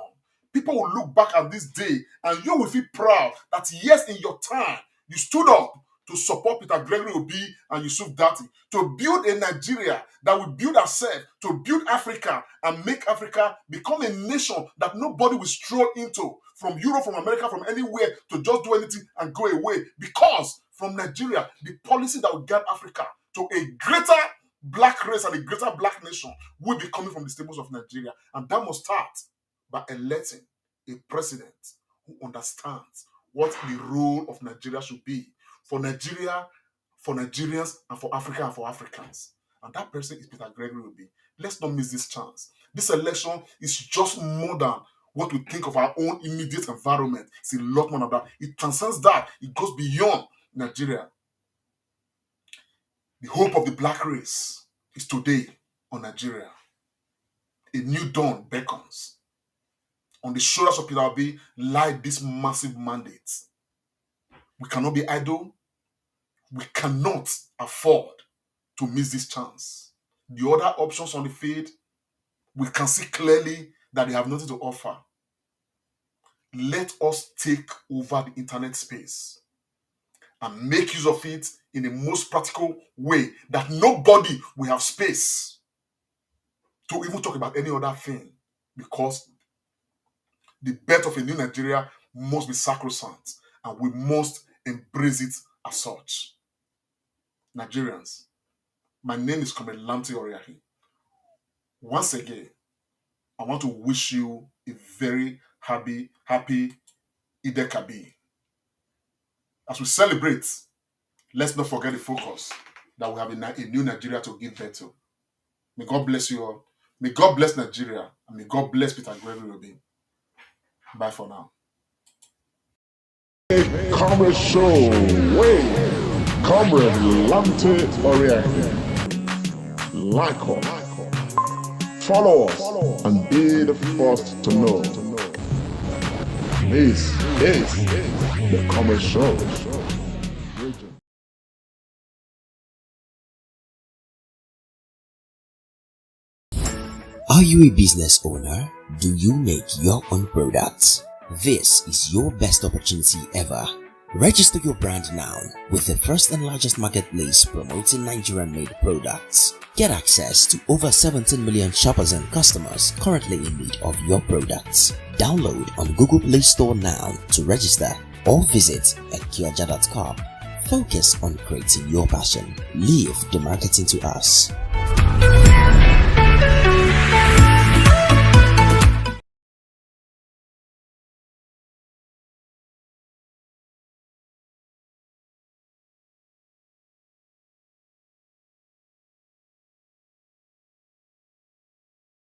people will look back at this day and you will feel proud that yes, in your time, you stood up to support Peter Gregory Obi and Yusuf Datti, to build a Nigeria that will build ourselves, to build Africa and make Africa become a nation that nobody will stroll into from Europe, from America, from anywhere to just do anything and go away. Because from Nigeria, the policy that will guide Africa to a greater black race and a greater black nation will be coming from the stables of Nigeria. And that must start by electing a president who understands what the role of Nigeria should be for Nigeria, for Nigerians, and for Africa and for Africans. And that person is Peter Gregory Obi. Let's not miss this chance. This election is just more than what we think of our own immediate environment. It's a lot more than that. It transcends that. It goes beyond Nigeria. The hope of the black race is today on Nigeria. A new dawn beckons. On the shoulders of Peter Obi lie this massive mandate. We cannot be idle. We cannot afford to miss this chance. The other options on the field, we can see clearly that they have nothing to offer. Let us take over the internet space and make use of it in a most practical way that nobody will have space to even talk about any other thing, because the birth of a new Nigeria must be sacrosanct and we must embrace it as such. Nigerians, my name is Comrade Lamte Oriahi. Once again, I want to wish you a very happy Eid Kabir. As we celebrate, let's not forget the focus that we have a new Nigeria to give birth to. May God bless you all. May God bless Nigeria. And may God bless Peter Gregory Robin. Bye for now. Comrade Show. Wait. Comrade Lamte Oriahi. Like us, follow us, and be the first to know. This is the Comrade Show. Are you a business owner? Do you make your own products? This is your best opportunity ever. Register your brand now with the first and largest marketplace promoting Nigerian-made products. Get access to over 17 million shoppers and customers currently in need of your products. Download on Google Play Store now to register or visit ekioja.com. Focus on creating your passion. Leave the marketing to us.